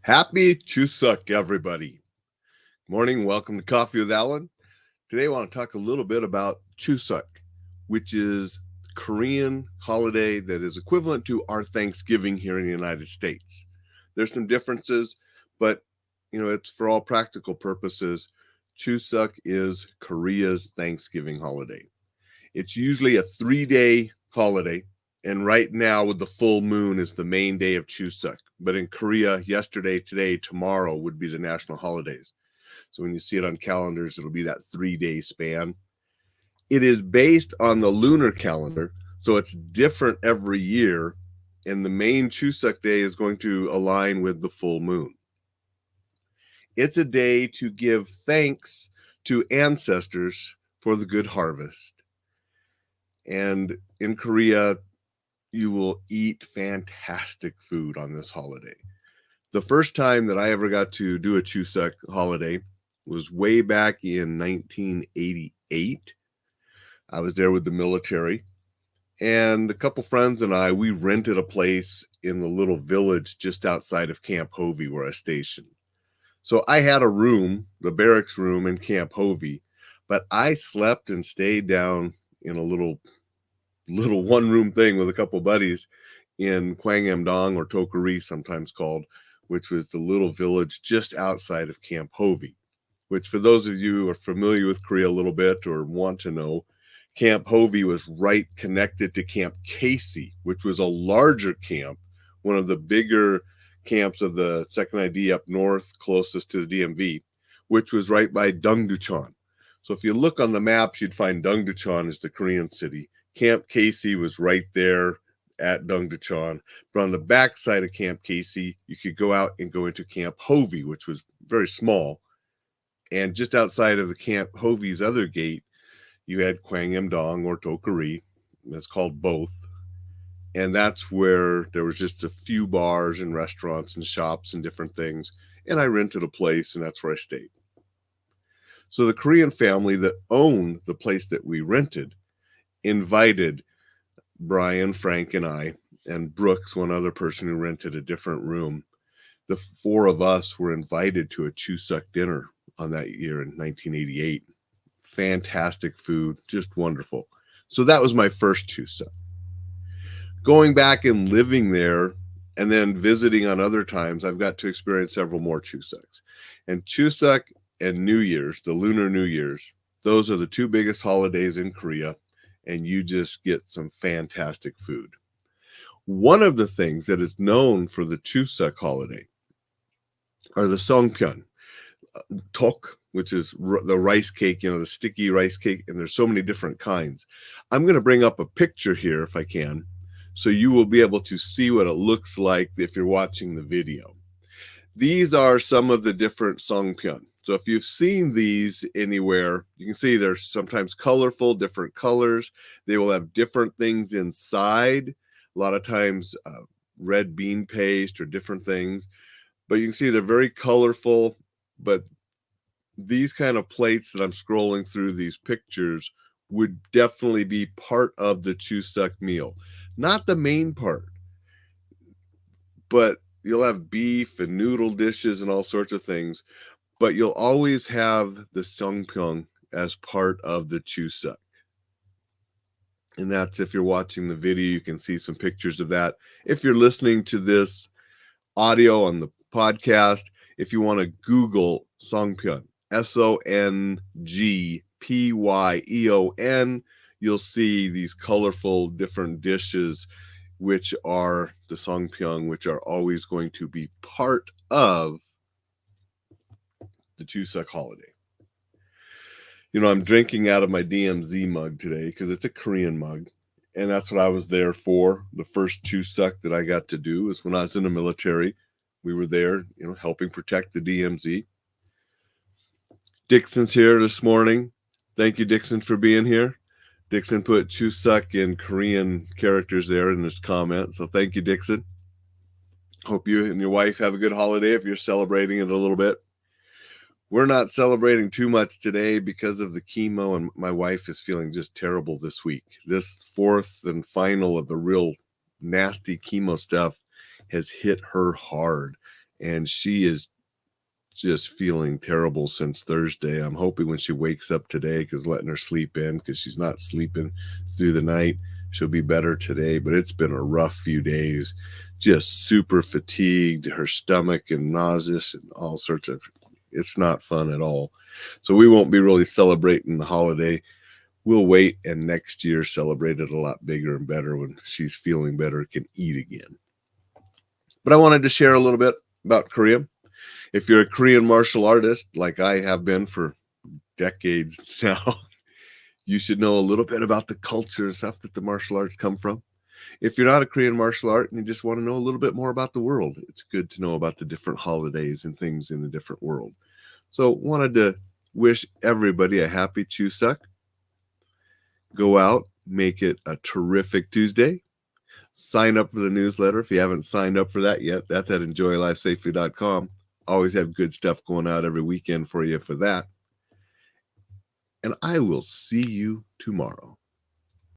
Happy Chuseok, everybody. Morning, welcome to Coffee with Alain. Today I want to talk a little bit about Chuseok, which is a Korean holiday that is equivalent to our Thanksgiving here in the United States. There's some differences, but it's for all practical purposes. Chuseok is Korea's Thanksgiving holiday. It's usually a 3-day holiday, and right now with the full moon is the main day of Chuseok. But in Korea, yesterday, today, tomorrow would be the national holidays. So when you see it on calendars, it'll be that 3-day span. It is based on the lunar calendar, so it's different every year. And the main Chuseok day is going to align with the full moon. It's a day to give thanks to ancestors for the good harvest. And in Korea, you will eat fantastic food on this holiday. The first time that I ever got to do a Chuseok holiday was way back in 1988. I was there with the military, and a couple friends and we rented a place in the little village just outside of Camp Hovey where I stationed. So I had a room, the barracks room in Camp Hovey, but I slept and stayed down in a little one-room thing with a couple buddies in Koean Dong, or Tokari sometimes called, which was the little village just outside of Camp Hovey, which for those of you who are familiar with Korea a little bit or want to know, Camp Hovey was right connected to Camp Casey, which was a larger camp, one of the bigger camps of the Second ID up north, closest to the DMV, which was right by Dongducheon. So if you look on the maps, you'd find Dongducheon is the Korean city. Camp Casey was right there at Dongducheon. But on the back side of Camp Casey, you could go out and go into Camp Hovey, which was very small. And just outside of the Camp Hovey's other gate, you had Koean Dong, or Tokari. It's called both. And that's where there was just a few bars and restaurants and shops and different things. And I rented a place, and that's where I stayed. So the Korean family that owned the place that we rented invited Brian, Frank, and I, and Brooks, one other person who rented a different room. The four of us were invited to a Chuseok dinner on that year in 1988. Fantastic food, just wonderful. So that was my first Chuseok. Going back and living there and then visiting on other times, I've got to experience several more Chuseoks. And Chuseok and New Year's, the Lunar New Year's, those are the two biggest holidays in Korea, and you just get some fantastic food. One of the things that is known for the Chuseok holiday are the songpyeon, tok, which is the rice cake, the sticky rice cake, and there's so many different kinds. I'm going to bring up a picture here if I can, so you will be able to see what it looks like if you're watching the video. These are some of the different songpyeon. So if you've seen these anywhere, you can see they're sometimes colorful, different colors. They will have different things inside. A lot of times red bean paste or different things. But you can see they're very colorful. But these kind of plates that I'm scrolling through these pictures would definitely be part of the Chuseok meal. Not the main part, but you'll have beef and noodle dishes and all sorts of things. But you'll always have the songpyeon as part of the Chuseok. And that's, if you're watching the video, you can see some pictures of that. If you're listening to this audio on the podcast, if you want to Google songpyeon, Songpyeon, you'll see these colorful different dishes, which are the songpyeon, which are always going to be part of the Chuseok holiday. I'm drinking out of my DMZ mug today because it's a Korean mug, and that's what I was there for. The first Chuseok that I got to do was when I was in the military. We were there, helping protect the DMZ. Dixon's here this morning. Thank you, Dixon, for being here. Dixon put Chuseok in Korean characters there in his comment, so thank you, Dixon. Hope you and your wife have a good holiday if you're celebrating it a little bit. We're not celebrating too much today because of the chemo, and my wife is feeling just terrible this week. This fourth and final of the real nasty chemo stuff has hit her hard, and she is just feeling terrible since Thursday. I'm hoping when she wakes up today, because letting her sleep in, because she's not sleeping through the night, she'll be better today. But it's been a rough few days, just super fatigued, her stomach and nauseous and all sorts of, it's not fun at all. So we won't be really celebrating the holiday. We'll wait and next year celebrate it a lot bigger and better when she's feeling better, can eat again. But I wanted to share a little bit about Korea. If you're a Korean martial artist, like I have been for decades now, you should know a little bit about the culture and stuff that the martial arts come from. If you're not a Korean martial art and you just want to know a little bit more about the world, it's good to know about the different holidays and things in the different world. So wanted to wish everybody a happy Chuseok. Go out, make it a terrific Tuesday. Sign up for the newsletter if you haven't signed up for that yet. That's at enjoylifesafely.com. Always have good stuff going out every weekend for you for that. And I will see you tomorrow.